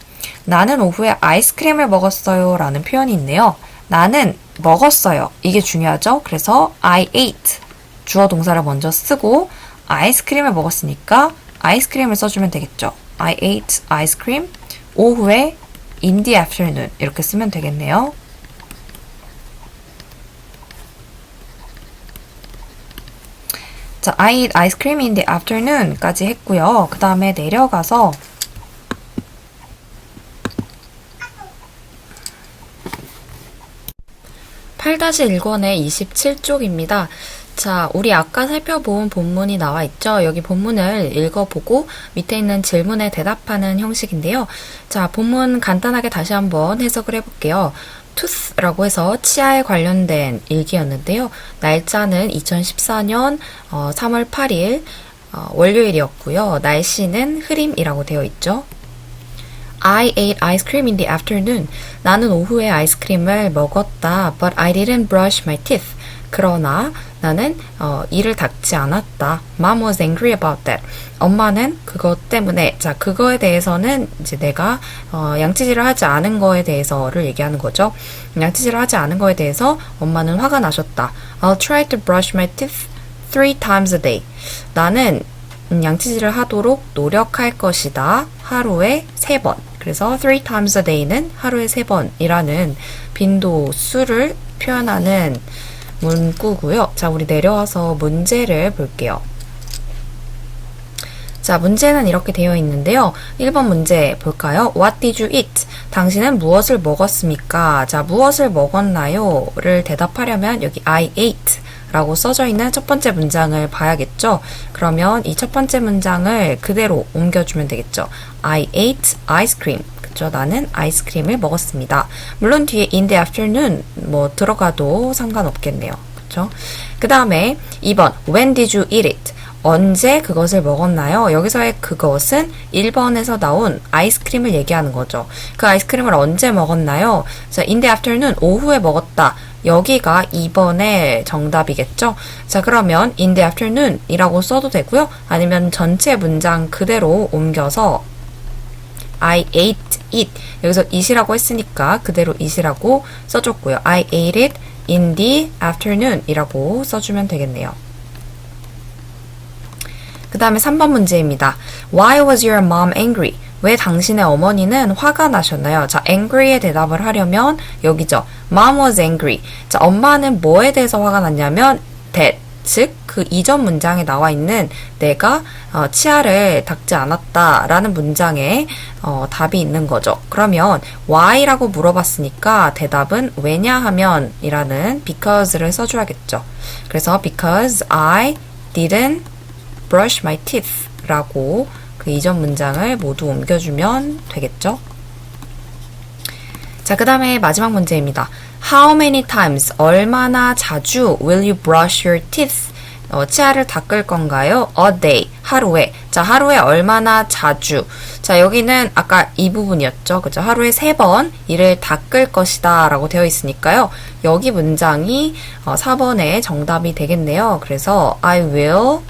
나는 오후에 아이스크림을 먹었어요 라는 표현이 있네요. 나는 먹었어요. 이게 중요하죠. 그래서 I ate. 주어 동사를 먼저 쓰고 아이스크림을 먹었으니까 아이스크림을 써주면 되겠죠. I ate ice cream. 오후에 in the afternoon 이렇게 쓰면 되겠네요. 자, I ate ice cream in the afternoon 까지 했고요. 그 다음에 내려가서 8-1권의 27쪽입니다. 자, 우리 아까 살펴본 본문이 나와 있죠? 여기 본문을 읽어보고 밑에 있는 질문에 대답하는 형식인데요. 자, 본문 간단하게 다시 한번 해석을 해볼게요. tooth라고 해서 치아에 관련된 일기였는데요. 날짜는 2014년 3월 8일 월요일이었고요. 날씨는 흐림이라고 되어 있죠. I ate ice cream in the afternoon. 나는 오후에 아이스크림을 먹었다. But I didn't brush my teeth. 그러나 나는 이를 닦지 않았다. Mom was angry about that. 엄마는 그것 때문에, 자, 그거에 대해서는 이제 내가 양치질을 하지 않은 거에 대해서를 얘기하는 거죠. 양치질을 하지 않은 거에 대해서 엄마는 화가 나셨다. I'll try to brush my teeth 3 times a day. 나는 양치질을 하도록 노력할 것이다. 하루에 3번. 그래서 3 times a day는 하루에 3번이라는 빈도 수를 표현하는 문구고요. 자, 우리 내려와서 문제를 볼게요. 자, 문제는 이렇게 되어 있는데요. 1번 문제 볼까요? What did you eat? 당신은 무엇을 먹었습니까? 자, 무엇을 먹었나요? 를 대답하려면 여기 I ate 라고 써져 있는 첫 번째 문장을 봐야겠죠? 그러면 이 첫 번째 문장을 그대로 옮겨주면 되겠죠? I ate ice cream. 그쵸? 나는 아이스크림을 먹었습니다. 물론 뒤에 in the afternoon 뭐 들어가도 상관없겠네요. 그쵸? 그 다음에 2번 When did you eat it? 언제 그것을 먹었나요? 여기서의 그것은 1번에서 나온 아이스크림을 얘기하는 거죠. 그 아이스크림을 언제 먹었나요? 자, in the afternoon, 오후에 먹었다. 여기가 2번의 정답이겠죠? 자, 그러면 in the afternoon 이라고 써도 되고요. 아니면 전체 문장 그대로 옮겨서 I ate it. 여기서 it이라고 했으니까 그대로 it이라고 써줬고요. I ate it in the afternoon 이라고 써주면 되겠네요. 그 다음에 3번 문제입니다. Why was your mom angry? 왜 당신의 어머니는 화가 나셨나요? 자, angry에 대답을 하려면 여기죠. Mom was angry. 자, 엄마는 뭐에 대해서 화가 났냐면 that, 즉 그 이전 문장에 나와 있는 내가 치아를 닦지 않았다라는 문장에 답이 있는 거죠. 그러면 why라고 물어봤으니까 대답은 왜냐하면 이라는 because를 써줘야겠죠. 그래서 because I didn't brush my teeth 라고 그 이전 문장을 모두 옮겨주면 되겠죠. 자, 그 다음에 마지막 문제입니다. How many times, 얼마나 자주 will you brush your teeth? 치아를 닦을 건가요? A day, 하루에. 자, 하루에 얼마나 자주. 자, 여기는 아까 이 부분이었죠. 그죠? 하루에 3번 이를 닦을 것이다 라고 되어 있으니까요. 여기 문장이 4번의 정답이 되겠네요. 그래서 I will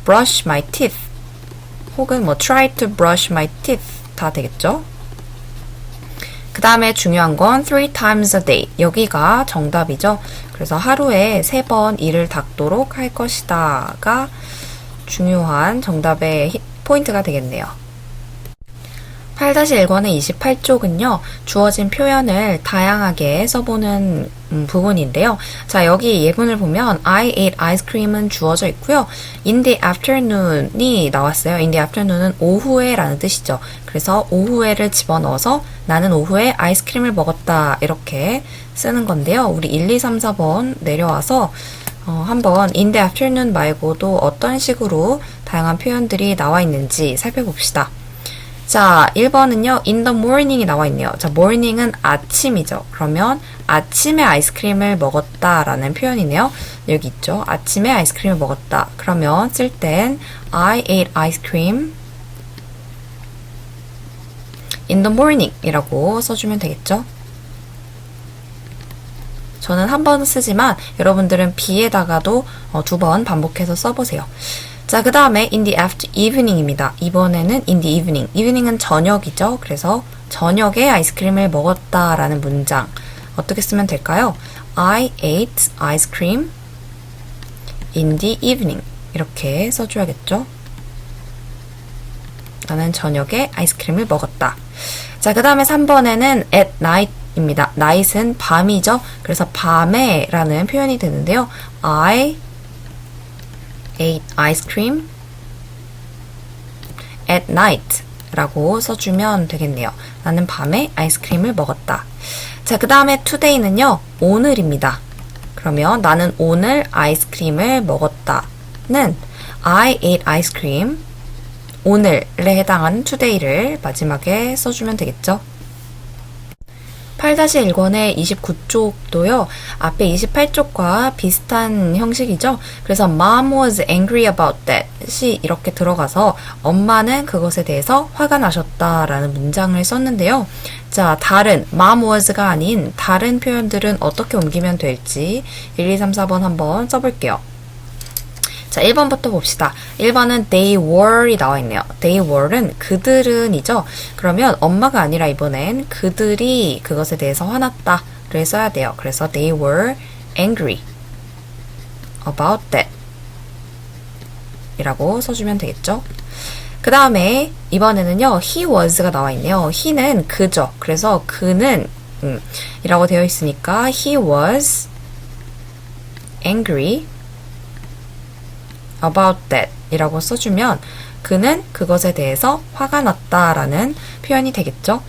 brush my teeth 혹은 뭐 try to brush my teeth 다 되겠죠? 그 다음에 중요한 건 3 times a day 여기가 정답이죠. 그래서 하루에 3번 이를 닦도록 할 것이다가 중요한 정답의 포인트가 되겠네요. 8-1권의 28쪽은요, 주어진 표현을 다양하게 써보는 부분인데요. 자, 여기 예문을 보면 I ate ice cream은 주어져 있고요. In the afternoon이 나왔어요. In the afternoon은 오후에 라는 뜻이죠. 그래서 오후에를 집어넣어서 나는 오후에 아이스크림을 먹었다 이렇게 쓰는 건데요. 우리 1, 2, 3, 4번 내려와서 한번 in the afternoon 말고도 어떤 식으로 다양한 표현들이 나와 있는지 살펴봅시다. 자, 1번은요, in the morning이 나와 있네요. 자, morning은 아침이죠. 그러면 아침에 아이스크림을 먹었다 라는 표현이네요. 여기 있죠. 아침에 아이스크림을 먹었다. 그러면 쓸 땐 I ate ice cream in the morning 이라고 써주면 되겠죠. 저는 한 번 쓰지만 여러분들은 B에다가도 2번 반복해서 써보세요. 자, 그 다음에 in the evening입니다. 이번에는 in the evening. evening은 저녁이죠. 그래서 저녁에 아이스크림을 먹었다 라는 문장 어떻게 쓰면 될까요? I ate ice cream in the evening 이렇게 써줘야겠죠. 나는 저녁에 아이스크림을 먹었다. 자, 그 다음에 3번에는 at night 입니다. night은 밤이죠. 그래서 밤에 라는 표현이 되는데요. I ate ice cream at night 라고 써주면 되겠네요. 나는 밤에 아이스크림을 먹었다. 자, 그 다음에 today는요, 오늘입니다. 그러면 나는 오늘 아이스크림을 먹었다는 I ate ice cream 오늘에 해당하는 today를 마지막에 써주면 되겠죠. 8-1권의 29쪽도요. 앞에 28쪽과 비슷한 형식이죠. 그래서 Mom was angry about that이 이렇게 들어가서 엄마는 그것에 대해서 화가 나셨다라는 문장을 썼는데요. 자, 다른 Mom was가 아닌 다른 표현들은 어떻게 옮기면 될지 1, 2, 3, 4번 한번 써볼게요. 자, 1번부터 봅시다. 1번은 they were이 나와 있네요. they were는 그들은이죠. 그러면 엄마가 아니라 이번엔 그들이 그것에 대해서 화났다를 써야 돼요. 그래서 they were angry about that 이라고 써주면 되겠죠. 그 다음에 이번에는요. he was가 나와 있네요. he는 그죠. 그래서 그는 이라고 되어 있으니까 he was angry about that 이라고 써주면 그는 그것에 대해서 화가 났다라는 표현이 되겠죠.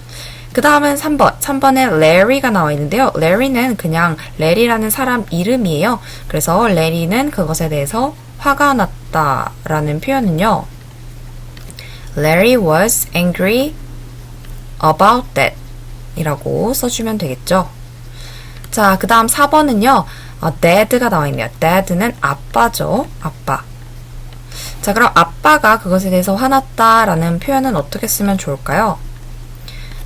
그 다음은 3번. 3번에 Larry가 나와 있는데요. Larry는 그냥 Larry라는 사람 이름이에요. 그래서 Larry는 그것에 대해서 화가 났다라는 표현은요. Larry was angry about that 이라고 써주면 되겠죠. 자, 그 다음 4번은요. Dad가 나와 있네요. Dad는 아빠죠. 아빠. 자, 그럼 아빠가 그것에 대해서 화났다라는 표현은 어떻게 쓰면 좋을까요?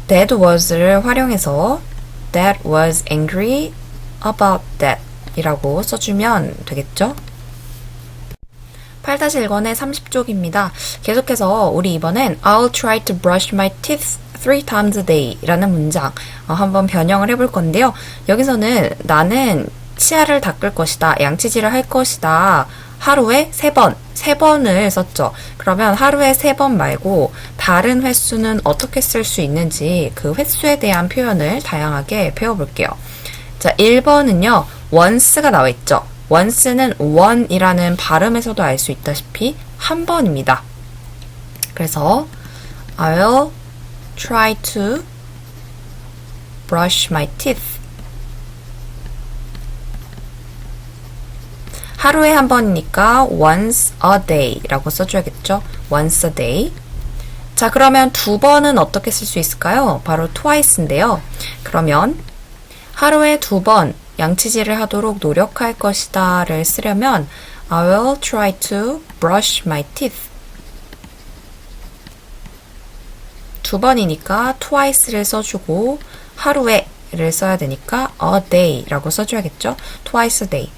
Dad was를 활용해서 Dad was angry about that 이라고 써주면 되겠죠? 8-1권의 30쪽입니다. 계속해서 우리 이번엔 I'll try to brush my teeth 3 times a day 라는 문장 한번 변형을 해볼 건데요. 여기서는 나는 치아를 닦을 것이다. 양치질을 할 것이다. 하루에 3번, 3번을 썼죠. 그러면 하루에 3번 말고 다른 횟수는 어떻게 쓸 수 있는지 그 횟수에 대한 표현을 다양하게 배워볼게요. 자, 1번은요. once가 나와 있죠. once는 one이라는 발음에서도 알 수 있다시피 한 번입니다. 그래서 I'll try to brush my teeth. 하루에 한 번이니까 once a day 라고 써줘야겠죠. once a day. 자, 그러면 2번은 어떻게 쓸 수 있을까요? 바로 twice인데요. 그러면 하루에 2번 양치질을 하도록 노력할 것이다 를 쓰려면 I will try to brush my teeth. 2번이니까 twice를 써주고 하루에를 써야 되니까 a day 라고 써줘야겠죠. twice a day.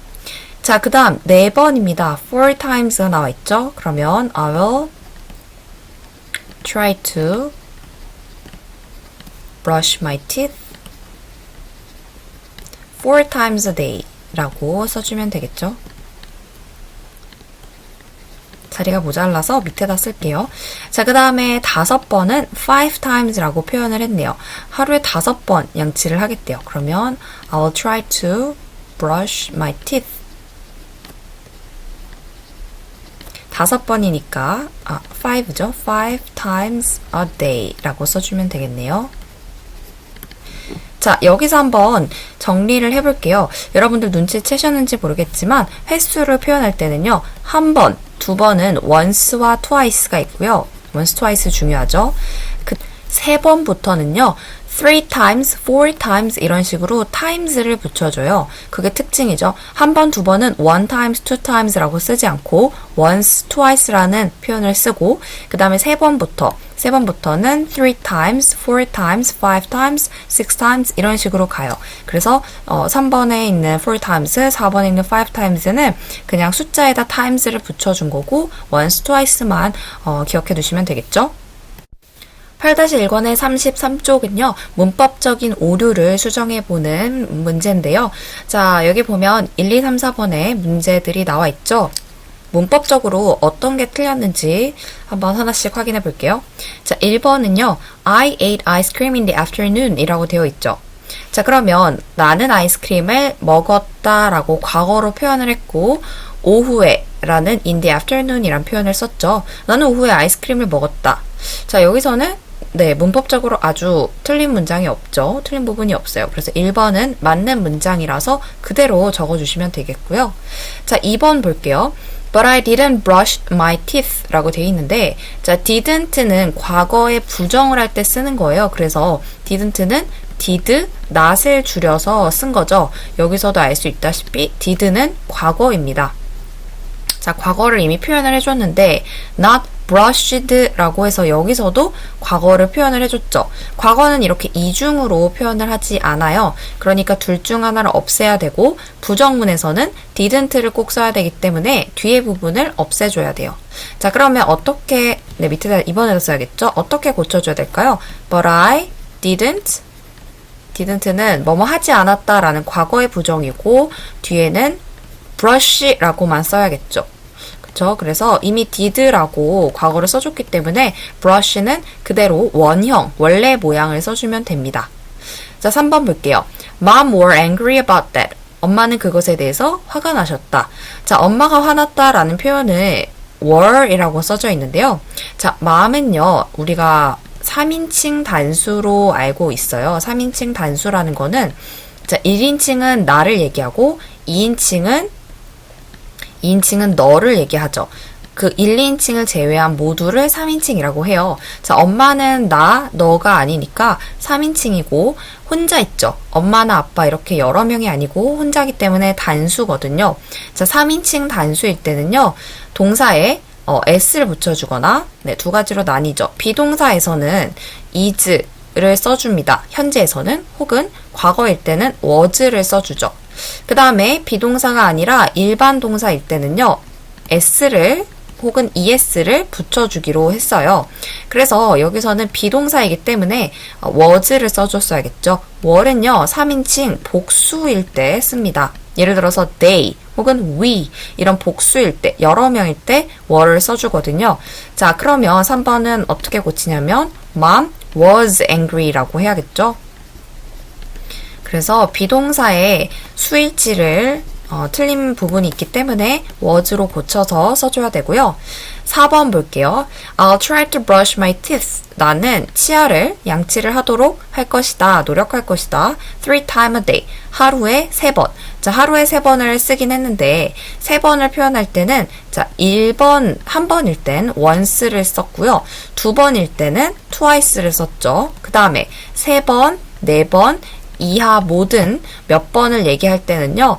자, 그 다음 4번입니다. 4 times가 나와 있죠. 그러면 I will try to brush my teeth 4 times a day 라고 써주면 되겠죠. 자리가 모자라서 밑에다 쓸게요. 자, 그 다음에 5번은 5 times 라고 표현을 했네요. 하루에 5번 양치를 하겠대요. 그러면 I will try to brush my teeth 5번이니까 5죠. 5 times a day 라고 써주면 되겠네요. 자, 여기서 한번 정리를 해볼게요. 여러분들 눈치채셨는지 모르겠지만 횟수를 표현할 때는요. 한 번, 2번은 once와 twice가 있고요. once, twice 중요하죠. 그 3번부터는요. 3 times, 4 times 이런 식으로 times를 붙여줘요. 그게 특징이죠. 한 번, 2번은 1 times, 2 times라고 쓰지 않고 once, twice라는 표현을 쓰고 그 다음에 3번부터는 3 times, 4 times, 5 times, 6 times 이런 식으로 가요. 그래서 3번에 있는 4 times, 4번에 있는 5 times는 그냥 숫자에다 times를 붙여준 거고 once, twice만 기억해 두시면 되겠죠. 8-1권의 33쪽은요, 문법적인 오류를 수정해보는 문제인데요. 자, 여기 보면 1, 2, 3, 4번에 문제들이 나와 있죠. 문법적으로 어떤 게 틀렸는지 한번 하나씩 확인해 볼게요. 자, 1번은요, I ate ice cream in the afternoon 이라고 되어 있죠. 자, 그러면 나는 아이스크림을 먹었다 라고 과거로 표현을 했고, 오후에 라는 in the afternoon 이란 표현을 썼죠. 나는 오후에 아이스크림을 먹었다. 자, 여기서는 문법적으로 아주 틀린 문장이 없죠. 틀린 부분이 없어요. 그래서 1번은 맞는 문장이라서 그대로 적어주시면 되겠고요. 자, 2번 볼게요. But I didn't brush my teeth 라고 되어 있는데, 자, didn't는 과거에 부정을 할 때 쓰는 거예요. 그래서 didn't는 did, not을 줄여서 쓴 거죠. 여기서도 알 수 있다시피 did는 과거입니다. 자, 과거를 이미 표현을 해줬는데 not brushed 라고 해서 여기서도 과거를 표현을 해줬죠. 과거는 이렇게 이중으로 표현을 하지 않아요. 그러니까 둘 중 하나를 없애야 되고 부정문에서는 didn't를 꼭 써야 되기 때문에 뒤에 부분을 없애줘야 돼요. 자, 그러면 어떻게 밑에다 이번에도 써야겠죠? 어떻게 고쳐줘야 될까요? But I didn't는 뭐뭐 하지 않았다 라는 과거의 부정이고 뒤에는 brush라고만 써야겠죠. 그쵸? 그래서 이미 did라고 과거를 써줬기 때문에 brush는 그대로 원형, 원래 모양을 써주면 됩니다. 자, 3번 볼게요. Mom were angry about that. 엄마는 그것에 대해서 화가 나셨다. 자, 엄마가 화났다 라는 표현을 were이라고 써져 있는데요. 자, mom은요, 우리가 3인칭 단수로 알고 있어요. 3인칭 단수라는 거는, 자, 1인칭은 나를 얘기하고, 2인칭은 너를 얘기하죠. 그 1, 2인칭을 제외한 모두를 3인칭이라고 해요. 자, 엄마는 나, 너가 아니니까 3인칭이고 혼자 있죠. 엄마나 아빠 이렇게 여러 명이 아니고 혼자기 때문에 단수거든요. 자, 3인칭 단수일 때는요. 동사에 s를 붙여주거나 두 가지로 나뉘죠. 비동사에서는 is를 써줍니다. 현재에서는 혹은 과거일 때는 was를 써주죠. 그 다음에 비동사가 아니라 일반 동사일 때는요. s를 혹은 es를 붙여주기로 했어요. 그래서 여기서는 비동사이기 때문에 was를 써줬어야겠죠. were는요. 3인칭 복수일 때 씁니다. 예를 들어서 they 혹은 we 이런 복수일 때, 여러 명일 때 were를 써주거든요. 자, 그러면 3번은 어떻게 고치냐면 Mom was angry라고 해야겠죠. 그래서 비동사의 수일치를 틀린 부분이 있기 때문에 was로 고쳐서 써줘야 되고요. 4번 볼게요. I'll try to brush my teeth. 나는 치아를 양치를 하도록 할 것이다. 노력할 것이다. 3 times a day. 하루에 3번. 자, 하루에 3번을 쓰긴 했는데 3번을 표현할 때는 자, 1번, 한 번일 땐 once를 썼고요. 2번일 때는 twice를 썼죠. 그 다음에 3번, 4번 이하 모든 몇 번을 얘기할 때는요.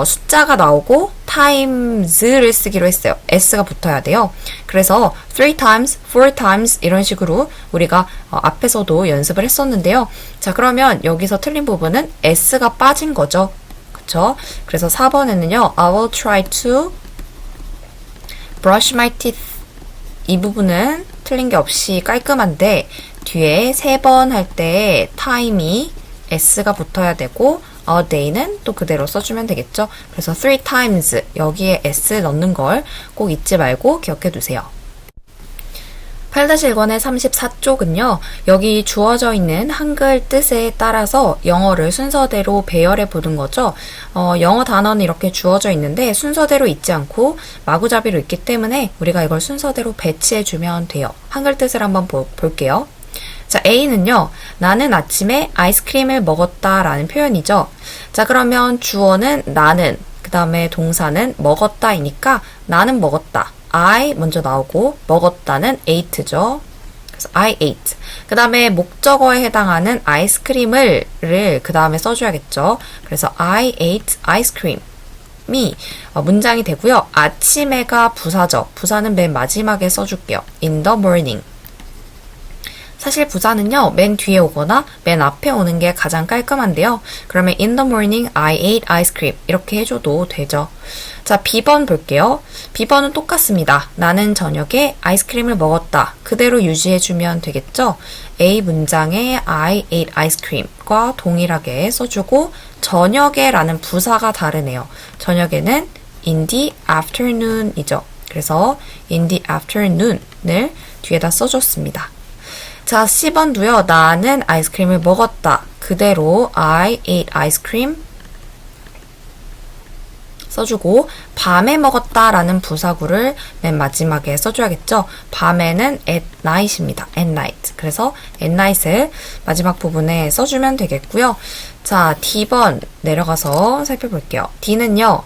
숫자가 나오고 times를 쓰기로 했어요. s가 붙어야 돼요. 그래서 3 times, 4 times 이런 식으로 우리가 앞에서도 연습을 했었는데요. 자, 그러면 여기서 틀린 부분은 s가 빠진 거죠. 그쵸? 그래서 4번에는요. I will try to brush my teeth. 이 부분은 틀린 게 없이 깔끔한데 뒤에 3번 할 때 time이 s가 붙어야 되고 a day는 또 그대로 써주면 되겠죠. 그래서 3 times 여기에 s 넣는 걸 꼭 잊지 말고 기억해 두세요. 8-1권의 34쪽은요. 여기 주어져 있는 한글 뜻에 따라서 영어를 순서대로 배열해 보는 거죠. 영어 단어는 이렇게 주어져 있는데 순서대로 읽지 않고 마구잡이로 읽기 때문에 우리가 이걸 순서대로 배치해 주면 돼요. 한글 뜻을 한번 볼게요. 자, A는요. 나는 아침에 아이스크림을 먹었다 라는 표현이죠. 자, 그러면 주어는 나는, 그 다음에 동사는 먹었다이니까 나는 먹었다. I 먼저 나오고 먹었다는 ate죠. 그래서 I ate. 그 다음에 목적어에 해당하는 아이스크림을 그 다음에 써줘야겠죠. 그래서 I ate ice cream이 문장이 되고요. 아침에가 부사죠. 부사는 맨 마지막에 써줄게요. In the morning. 사실 부사는요, 맨 뒤에 오거나 맨 앞에 오는 게 가장 깔끔한데요. 그러면 in the morning I ate ice cream 이렇게 해줘도 되죠. 자, B번 볼게요. B번은 똑같습니다. 나는 저녁에 아이스크림을 먹었다. 그대로 유지해주면 되겠죠. A 문장에 I ate ice cream과 동일하게 써주고 저녁에 라는 부사가 다르네요. 저녁에는 in the afternoon이죠. 그래서 in the afternoon을 뒤에다 써줬습니다. 자, C번도요. 나는 아이스크림을 먹었다. 그대로 I ate ice cream 써주고 밤에 먹었다 라는 부사구를 맨 마지막에 써줘야겠죠. 밤에는 at night입니다. at night. 그래서 at night을 마지막 부분에 써주면 되겠고요. 자, D번 내려가서 살펴볼게요. D는요.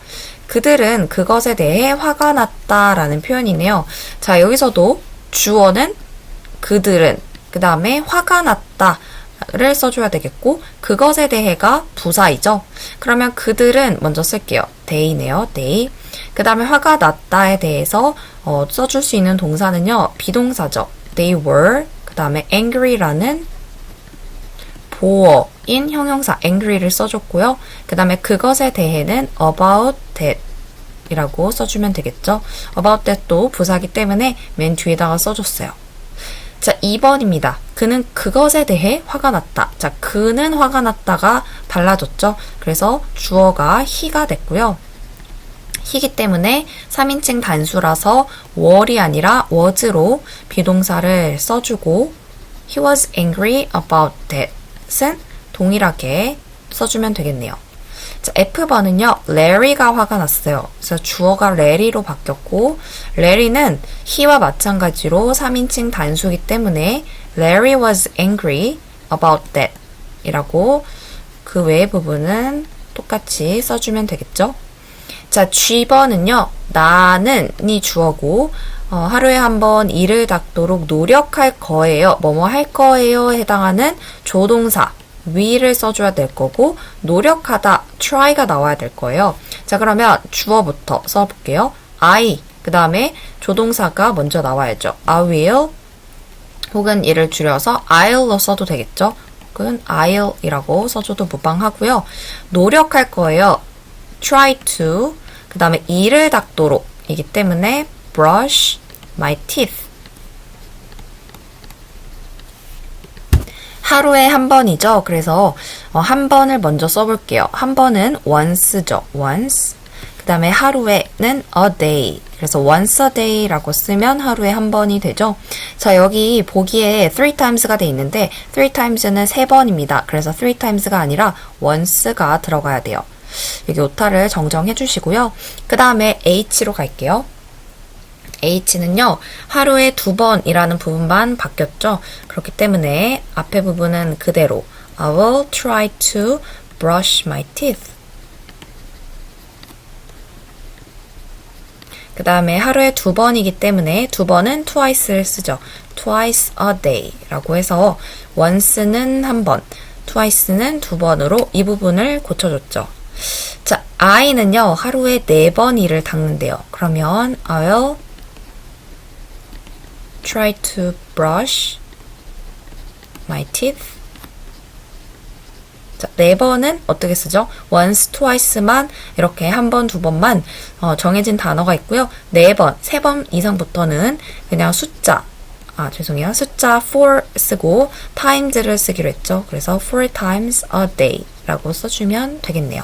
그들은 그것에 대해 화가 났다 라는 표현이네요. 자, 여기서도 주어는 그들은 그 다음에 화가 났다. 를 써줘야 되겠고 그것에 대해가 부사이죠. 그러면 그들은 먼저 쓸게요. they네요. they. 그 다음에 화가 났다에 대해서 써줄 수 있는 동사는요. 비동사죠. they were. 그 다음에 angry라는 보어인 형용사 angry를 써줬고요. 그 다음에 그것에 대해는 about that 이라고 써주면 되겠죠. about that도 부사기 때문에 맨 뒤에다가 써줬어요. 자, 2번입니다. 그는 그것에 대해 화가 났다. 자, 그는 화가 났다가 달라졌죠. 그래서 주어가 he가 됐고요. he이기 때문에 3인칭 단수라서 were이 아니라 was로 비동사를 써주고 he was angry about that은 동일하게 써주면 되겠네요. 자, F번은요, Larry가 화가 났어요. 그래서 주어가 Larry로 바뀌었고, Larry는 he와 마찬가지로 3인칭 단수이기 때문에 Larry was angry about that 이라고 그 외의 부분은 똑같이 써주면 되겠죠. 자, G번은요, 나는이 주어고, 하루에 한 번 일을 닦도록 노력할 거예요. 뭐뭐 할 거예요. 해당하는 조동사. will을 써줘야 될 거고 노력하다, try가 나와야 될 거예요. 자, 그러면 주어부터 써볼게요. I, 그 다음에 조동사가 먼저 나와야죠. I will, 혹은 얘를 줄여서 I'll 써도 되겠죠. 혹은 I'll이라고 써줘도 무방하고요. 노력할 거예요. try to, 그 다음에 이를 닦도록 이기 때문에 brush my teeth. 하루에 한 번이죠. 그래서 한 번을 먼저 써볼게요. 한 번은 once죠. once. 그 다음에 하루에는 a day. 그래서 once a day라고 쓰면 하루에 한 번이 되죠. 자, 여기 보기에 three times가 돼 있는데 three times는 세 번입니다. 그래서 three times가 아니라 once가 들어가야 돼요. 여기 오타를 정정해 주시고요. 그 다음에 H로 갈게요. H는요, 하루에 2번이라는 부분만 바뀌었죠. 그렇기 때문에 앞에 부분은 그대로 I will try to brush my teeth. 그 다음에 하루에 2번이기 때문에 2번은 twice를 쓰죠. twice a day 라고 해서 once는 한 번, twice는 2번으로 이 부분을 고쳐줬죠. 자, I는요, 하루에 4번 일을 닦는데요. 그러면 I will try to brush my teeth. 자, 4번은 어떻게 쓰죠? once, twice만 이렇게 한 번, 2번만 정해진 단어가 있고요. 4번, 3번 이상부터는 그냥 숫자, 숫자 4 쓰고 times를 쓰기로 했죠. 그래서 4 times a day 라고 써주면 되겠네요.